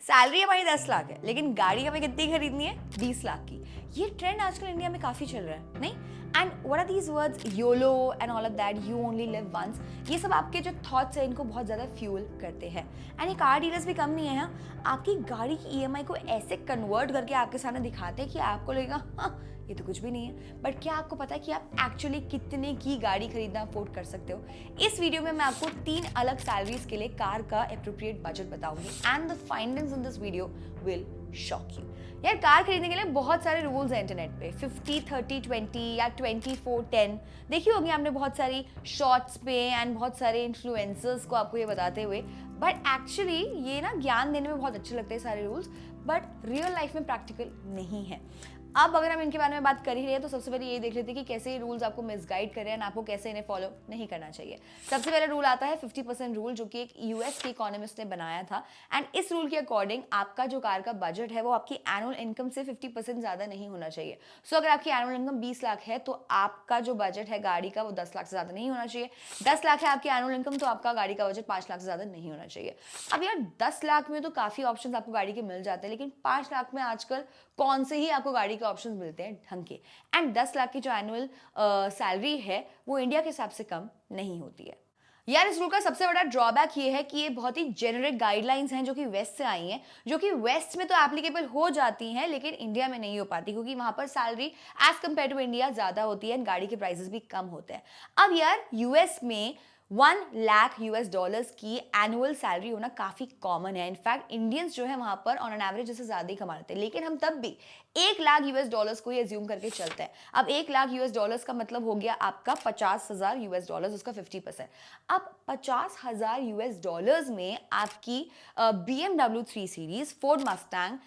Salary हमारी 10 लाख है लेकिन गाड़ी हमें कितनी खरीदनी है? 20 लाख की। ये ट्रेंड आजकल इंडिया में काफी चल रहा है, नहीं? And what are these words, YOLO and all of that, you only live once, ये सब आपके जो थॉट्स हैं इनको बहुत ज्यादा फ्यूल करते हैं। एंड ये कार डीलर्स भी कम नहीं है, हाँ, आपकी गाड़ी की ईएमआई को ऐसे कन्वर्ट करके आपके सामने दिखाते हैं कि आपको लगेगा हाँ ये तो कुछ भी नहीं है। बट क्या आपको पता है कि आप एक्चुअली कितने की गाड़ी खरीदना अफोर्ड कर सकते हो? इस वीडियो में मैं आपको 3 अलग सैलरीज के लिए कार का एप्रोप्रिएट बजट बताऊंगी and the findings in this video will shock you. यार कार खरीदने के लिए बहुत सारे रूल्स हैं इंटरनेट पे, 50-30-20 या 24-10। देखी होगी आपने बहुत सारी शॉर्ट्स पे एंड बहुत सारे इन्फ्लुएंसर्स को आपको ये बताते हुए। बट एक्चुअली ये ना ज्ञान देने में बहुत अच्छे लगते हैं सारे रूल्स, बट रियल लाइफ में प्रैक्टिकल नहीं है। अब अगर हम इनके बारे में बात कर ही रहे हैं तो सबसे पहले ये देख लेते हैं कि कैसे ये रूल्स आपको मिसगाइड कर रहे हैं और आपको कैसे इन्हें फॉलो नहीं करना चाहिए। सबसे पहले रूल आता है 50% रूल, जो कि एक यूएस के इकोनॉमिस्ट ने बनाया था। एंड इस रूल के अकॉर्डिंग आपका जो कार का बजट है वो आपकी एनुअल इनकम से 50% ज्यादा नहीं होना चाहिए। सो अगर आपकी एनुअल इनकम 20 लाख है तो आपका जो बजट है गाड़ी का वो 10 लाख से ज्यादा नहीं होना चाहिए। 10 लाख है आपकी एनुअल इनकम तो आपका गाड़ी का बजट 5 लाख से ज्यादा नहीं होना चाहिए। अब यार 10 लाख में तो काफी ऑप्शन आपको गाड़ी के मिल जाते हैं, लेकिन 5 लाख में आजकल कौन से ही आपको गाड़ी के ऑप्शंस मिलते हैं ढंग के। एंड 10 लाख की जो एनुअल सैलरी है वो इंडिया के हिसाब से कम नहीं होती है। यार इस रूल का सबसे बड़ा ड्रॉबैक ये है कि ये बहुत ही जेनरिक गाइडलाइंस हैं जो कि वेस्ट से आई हैं, जो कि वेस्ट में तो एप्लीकेबल हो जाती हैं लेकिन इंडिया में नहीं हो पाती, क्योंकि वहां पर salary as compare to India ज्यादा होती है एंड गाड़ी के प्राइसेस भी कम होते हैं। अब यार यूएस में 1 लाख यूएस डॉलर्स की एनुअल सैलरी होना काफी कॉमन है। इनफैक्ट इंडियंस जो है वहां पर ऑन एन एवरेज जैसे ज्यादा ही कमा लेते हैं, लेकिन हम तब भी 1 लाख यूएस डॉलर्स को ही एज्यूम करके चलते हैं। अब 1 लाख यूएस डॉलर्स का मतलब हो गया आपका 50,000 यूएस डॉलर्स, उसका 50%। अब 50,000 यूएस डॉलर्स में आपकी BMW 3 series, Ford Mustang,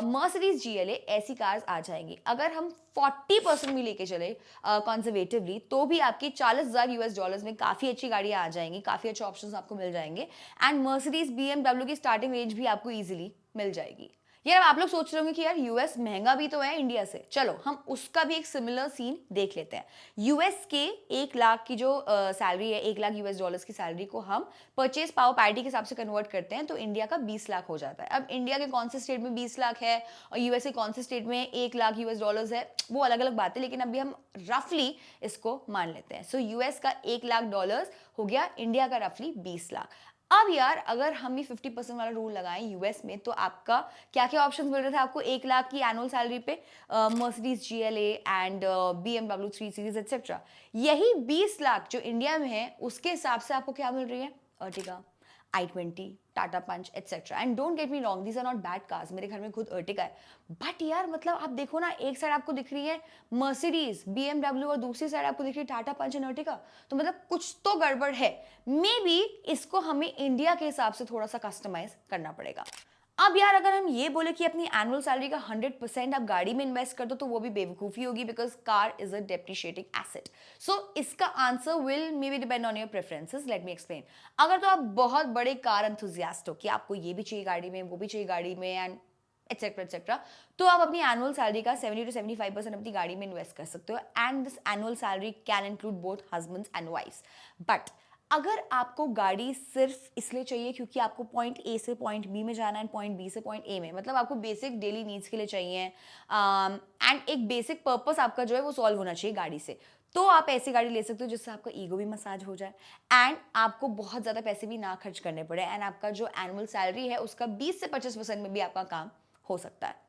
Mercedes GLA ऐसी कार्स आ जाएंगी। अगर हम 40% भी लेके चले कंजर्वेटिवली तो भी आपकी 40,000 यूएस डॉलर्स में काफी अच्छी गाड़ियां आ जाएंगी, काफी अच्छे ऑप्शंस आपको मिल जाएंगे। एंड मर्सिडीज BMW की स्टार्टिंग रेंज भी आपको इजीली मिल जाएगी। यार आप लोग सोच रहे होंगे कि यार यूएस महंगा भी तो है इंडिया से, चलो हम उसका भी एक सिमिलर सीन देख लेते हैं। यूएस के 1 लाख की जो सैलरी है, 1 लाख यूएस डॉलर्स की सैलरी को हम परचेज पावर पैरिटी के हिसाब से कन्वर्ट करते हैं तो इंडिया का 20 लाख हो जाता है। अब इंडिया के कौन से स्टेट में 20 लाख है और यूएस के कौन से स्टेट में 1 लाख यूएस डॉलर्स है वो अलग अलग बात है, लेकिन अभी हम रफली इसको मान लेते हैं। सो यूएस का 1 लाख डॉलर्स हो गया, इंडिया का रफली 20 लाख। अब यार अगर हम ये 50% वाला रूल लगाएं यूएस में तो आपका क्या क्या ऑप्शन मिल रहे थे आपको 1 लाख की एनुअल सैलरी पे? Mercedes GLA and BMW 3 series etcetera. यही 20 लाख जो इंडिया में है उसके हिसाब से आपको क्या मिल रही है? Ertiga, i20, Tata Punch etcetera. And don't get me wrong, these are not bad cars, मेरे घर में खुद अर्टिगा है। बट यार मतलब आप देखो ना, एक साइड आपको दिख रही है मर्सिडीज BMW और दूसरी साइड आपको दिख रही है टाटा पंच एंड अर्टिगा, तो मतलब कुछ तो गड़बड़ है। मे बी इसको हमें इंडिया के हिसाब से थोड़ा सा कस्टमाइज करना पड़ेगा। अब यार अगर हम ये बोले कि अपनी एनुअल सैलरी का 100% आप गाड़ी में इन्वेस्ट कर दो तो वो भी बेवकूफ़ी होगी, because car is a depreciating asset. So इसका answer will may be depend on your preferences. Let me explain. अगर तो आप बहुत बड़े कार एंथुजियास्ट हो कि आपको ये भी चाहिए गाड़ी में, वो भी चाहिए गाड़ी में एंड एक्सेट्रा एक्सेट्रा, तो आप अपनी एनुअल सैलरी का 70 to 75% अपनी गाड़ी में इन्वेस्ट कर सकते हो। And this annual salary can include both husbands and wifes. But अगर आपको गाड़ी सिर्फ इसलिए चाहिए क्योंकि आपको पॉइंट ए से पॉइंट बी में जाना है, पॉइंट बी से पॉइंट ए में, मतलब आपको बेसिक डेली नीड्स के लिए चाहिए एंड एक बेसिक पर्पस आपका जो है वो सॉल्व होना चाहिए गाड़ी से, तो आप ऐसी गाड़ी ले सकते हो जिससे आपका ईगो भी मसाज हो जाए एंड आपको बहुत ज़्यादा पैसे भी ना खर्च करने पड़े एंड आपका जो एनुअल सैलरी है उसका 20 से 25% में भी आपका काम हो सकता है।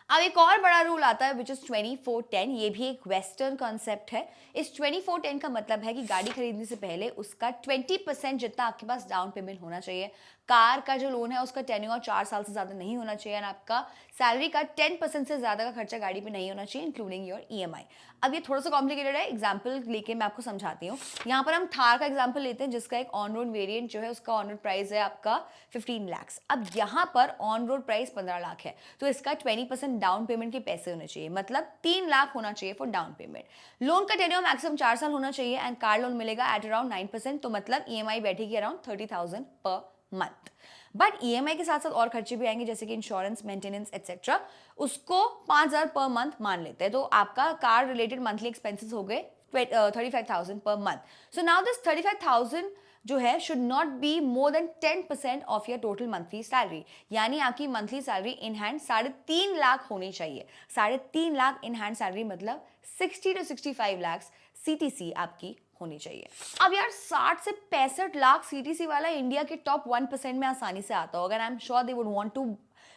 अब एक और बड़ा रूल आता है विच इज 24-10। ये भी एक वेस्टर्न कॉन्सेप्ट है। इस 24-10 का मतलब है कि गाड़ी खरीदने से पहले उसका 20% जितना आपके पास डाउन पेमेंट होना चाहिए। कार का जो लोन है उसका टेन्योर 4 साल से ज्यादा नहीं होना चाहिए एंड आपका सैलरी का 10% से ज्यादा का खर्चा गाड़ी पे नहीं होना चाहिए, इंक्लूडिंग योर ईएमआई। अब ये थोड़ा सा कॉम्प्लिकेटेड है, एग्जाम्पल लेके मैं आपको समझाती हूँ। यहाँ पर हम थार का एग्जाम्पल लेते हैं जिसका एक ऑन रोड वेरिएंट जो है उसका ऑन रोड प्राइस है आपका 15 lakhs। अब यहाँ पर ऑन रोड प्राइस 15 लाख है तो इसका 20% डाउन पेमेंट के पैसे होने चाहिए, मतलब 3 लाख होना चाहिए फॉर डाउन पेमेंट। लोन का टेन्योर मैक्सिमम 4 साल होना चाहिए एंड कार लोन मिलेगा एट अराउंड 9%, तो मतलब ईएमआई बैठेगी around 30,000 per month. But EMI के साथ साथ और खर्चे भी आएंगे जैसे कि इंश्योरेंस, मेंटेनेंस एक्सेट्रा, उसको 5,000 पर मंथ मान लेते हैं, तो आपका कार रिलेटेड मंथली एक्सपेंसेस हो गए 35,000 per month. So now this 35,000 जो है should not be more than 10% of your total monthly salary, यानी आपकी monthly salary in hand 3.5 lakh होनी चाहिए। 3.5 लाख इन हैंड सैलरी मतलब 60 to 65 लाख CTC आपकी होनी चाहिए। अब यार 60 से 65 लाख CTC वाला इंडिया के टॉप 1% में आसानी से आता होगा, I am sure they would want to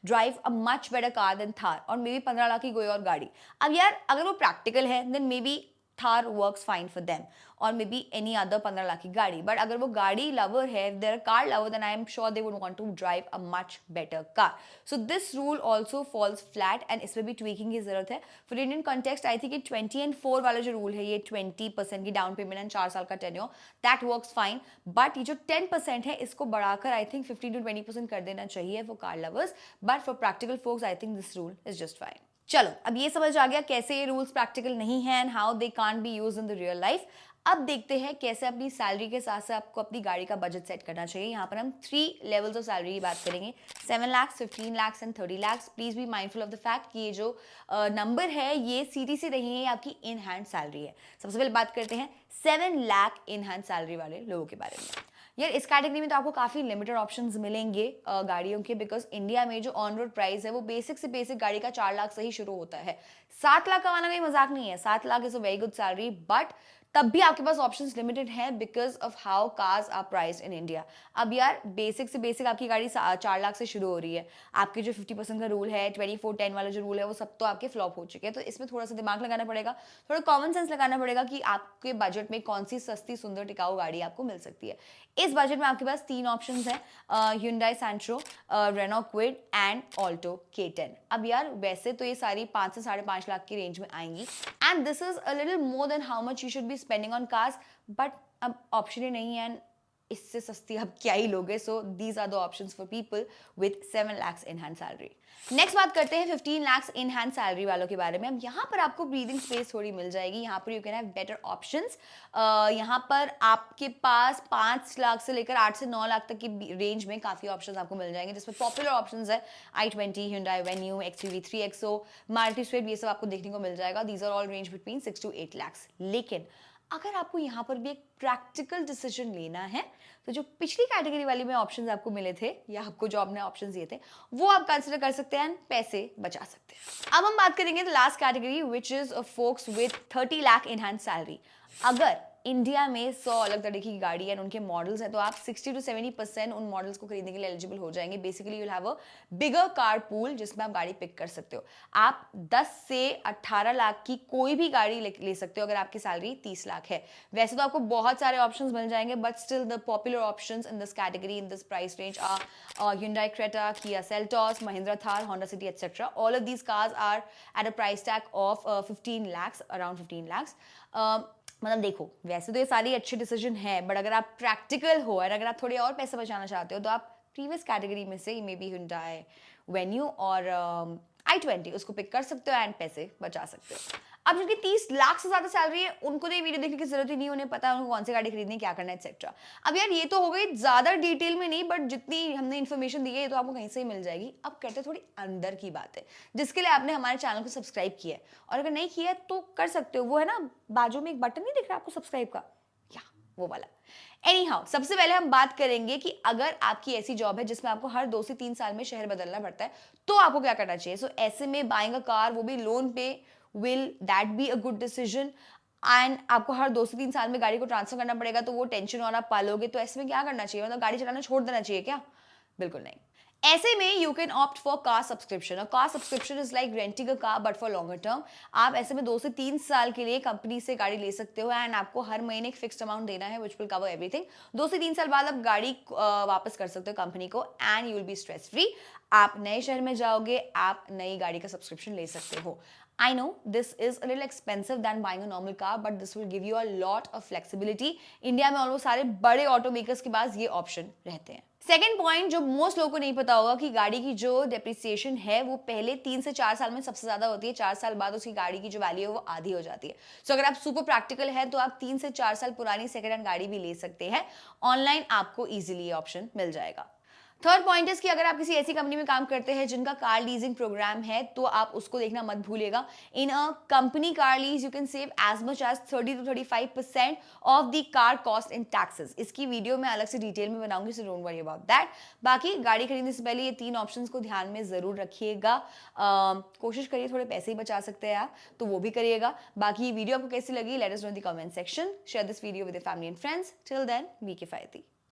drive a much better car than Thar, और मे बी 15 लाख की कोई और गाड़ी। अब यार अगर वो प्रैक्टिकल है then maybe Thar works fine for them, or maybe any other 15 lakh की गाड़ी। बट अगर वो गाड़ी लवर है, if they're a car lover, then I am sure they would want to drive a much better car. So this rule also falls flat, and इसमें भी tweaking की जरूरत है। For Indian context, I think ये 20 and 4 वाला जो rule है, ये 20% की डाउन पेमेंट एंड 4 साल का tenure, that works fine. But ये जो 10% है इसको बढ़ाकर I think 15 to 20% कर देना चाहिए for car lovers. But for practical folks, I think this rule is just fine. चलो, अब ये समझ आ गया कैसे ये रूल्स प्रैक्टिकल नहीं हैं and how they can't be used in the real life. अब देखते हैं कैसे अपनी सैलरी के साथ साथ आपको अपनी गाड़ी का बजट सेट करना चाहिए। यहाँ पर हम 3 लेवल्स ऑफ सैलरी की बात करेंगे, 7 lakh, 15 lakh and 30 lakh. Please be mindful of the fact कि ये जो नंबर है ये CTC नहीं है, आपकी इन हैंड सैलरी है। सबसे पहले बात करते हैं 7 लाख इन हैंड सैलरी वाले लोगों के बारे में। यार इस कैटेगरी में तो आपको काफ़ी लिमिटेड ऑप्शंस मिलेंगे गाड़ियों के, बिकॉज इंडिया में जो ऑन रोड प्राइस है वो बेसिक से बेसिक गाड़ी का 4 लाख से ही शुरू होता है। 7 लाख कमाना कोई मजाक नहीं है, 7 lakh is a very good salary, but तब भी आपके पास ऑप्शंस लिमिटेड हैं because of how cars are priced in India. अब यार बेसिक से बेसिक आपकी गाड़ी 4 लाख से शुरू हो रही है, आपके जो 50% का रूल है, 24/10 वाला जो रूल है, वो सब तो आपके फ्लॉप हो चुके हैं। तो इसमें थोड़ा सा दिमाग लगाना पड़ेगा, थोड़ा कॉमन सेंस लगाना पड़ेगा कि आपके बजट में कौन सी सस्ती सुंदर टिकाऊ गाड़ी आपको मिल सकती है। इस बजट में आपके पास 3 ऑप्शंस हैं, Hyundai Santro, Renault Kwid and Alto K10। अब यार वैसे तो ये सारी 5 से 5.5 लाख की रेंज में आएंगी, and this is a little more than how much you should be spending on cars, but अब ऑप्शन ही नहीं है, इससे सस्ती आप क्या ही लोगे। So these are the options for people with 7 lakh in hand salary. Next बात करते हैं 15 लाख इन हैंड सैलरी वालों के बारे में। अब यहाँ पर आपको ब्रीदिंग स्पेस थोड़ी मिल जाएगी, यहाँ पर you can have better options. यहाँ पर आपके पास 5 लाख से लेकर 8 से 9 लाख तक की रेंज में काफ़ी ऑप्शंस आपको मिल जाएंगे, जिसमें पॉपुलर ऑप्शंस है i20, Hyundai Venue, XUV 3XO, Maruti Swift, ये सब आपको देखने को मिल जाएगा। These are all range between 6 to 8 lakhs। लेकिन अगर आपको यहाँ पर भी एक प्रैक्टिकल डिसीजन लेना है तो जो पिछली कैटेगरी वाली में ऑप्शंस आपको मिले थे, या आपको जॉब ने ऑप्शंस दिए थे, वो आप कंसिडर कर सकते हैं, पैसे बचा सकते हैं। अब हम बात करेंगे the last category which is folks with 30 lakh in hand salary. अगर इंडिया में 100 अलग तरीके की गाड़ी है, उनके मॉडल्स हैं, तो आप 60 to 70% उन मॉडल्स को खरीदने के लिए एलिजिबल हो जाएंगे। Basically you'll have a bigger car pool जिसमें आप गाड़ी पिक कर सकते हो। आप 10 से 18 लाख की कोई भी गाड़ी ले सकते हो अगर आपकी सैलरी 30 लाख है। वैसे तो आपको बहुत सारे ऑप्शंस मिल जाएंगे, but still the popular options in this category in this price range are Hyundai Creta, Kia Seltos, Mahindra Thar, Honda City, etc. All of these cars are at a price tag of 15 lakhs, around 15 lakhs. मतलब देखो, वैसे तो ये सारी अच्छे decision है, but अगर आप प्रैक्टिकल हो और अगर आप थोड़े और पैसे बचाना चाहते हो तो आप प्रीवियस कैटेगरी में से मे बी Hyundai Venue और i20 उसको पिक कर सकते हो एंड पैसे बचा सकते हो। अब जिनकी 30 लाख से ज्यादा सैलरी है उनको तो ये वीडियो देखने की जरूरत ही नहीं, उन्हें पता है उनको कौन सी गाड़ी खरीदनी, क्या करना है, एक्सेट्रा। अब यार ये तो हो गई ज्यादा डिटेल में नहीं, बट जितनी हमने इन्फॉर्मेशन दी है ये तो आपको कहीं से ही मिल जाएगी। अब करते थोड़ी अंदर की बात है, जिसके लिए आपने हमारे चैनल को सब्सक्राइब किया है, और अगर नहीं किया है तो कर सकते हो। वो है ना बाजू में एक बटन नहीं दिख रहा आपको सब्सक्राइब का, या वो वाला। एनीहाउ, सबसे पहले हम बात करेंगे कि अगर आपकी ऐसी जॉब है जिसमें आपको हर 2 से 3 साल में शहर बदलना पड़ता है तो आपको क्या करना चाहिए। सो ऐसे में बाइंग अ कार, वो भी लोन पे, will that be a good decision? And आपको हर 2 से 3 साल में गाड़ी को ट्रांसफर करना पड़ेगा तो वो टेंशन और आप पालोगे, तो ऐसे में क्या करना चाहिए, मतलब गाड़ी चलाना छोड़ देना चाहिए क्या? बिल्कुल नहीं। ऐसे में you can opt for car subscription. Car subscription is like renting a car but for longer term. आप ऐसे में 2 से 3 साल के लिए कंपनी से गाड़ी ले सकते हो एंड आपको हर महीने एक फिक्स्ड अमाउंट देना है विच विल कवर एवरीथिंग। 2 से 3 साल बाद आप गाड़ी वापस कर सकते हो कंपनी को and you will be stress free. आप नए शहर में जाओगे, आप नई गाड़ी का सब्सक्रिप्शन ले सकते हो। I know this is a little expensive than buying a normal car, but this will give you a lot of flexibility. India में ऑलमोस्ट सारे बड़े ऑटो मेकर्स के पास ये ऑप्शन रहते हैं। सेकेंड पॉइंट जो मोस्ट लोगों को नहीं पता होगा कि गाड़ी की जो डेप्रिसिएशन है वो पहले 3 से 4 साल में सबसे ज्यादा होती है। 4 साल बाद उसकी गाड़ी की जो वैल्यू है वो आधी हो जाती है। सो अगर आप सुपर प्रैक्टिकल है तो आप 3 से 4 साल पुरानी सेकेंड हैंड गाड़ी भी ले सकते हैं। ऑनलाइन आपको इजीली ये ऑप्शन मिल जाएगा। थर्ड पॉइंट इज कि अगर आप किसी ऐसी कंपनी में काम करते हैं जिनका कार लीजिंग प्रोग्राम है तो आप उसको देखना मत भूलिएगा. In a company car lease you can save as much as 30 to 35% of the car cost in taxes. इसकी वीडियो मैं अलग से डिटेल में बनाऊंगी, so don't worry about that. बाकी गाड़ी खरीदने से पहले ये 3 ऑप्शंस को ध्यान में जरूर रखिएगा. कोशिश करिए थोड़े पैसे ही बचा सकते हैं आप, तो वो भी करिएगा. बाकी ये वीडियो आपको कैसी लगी, let us know in the comment section. Share this video with your family and friends. Till then be किफायती.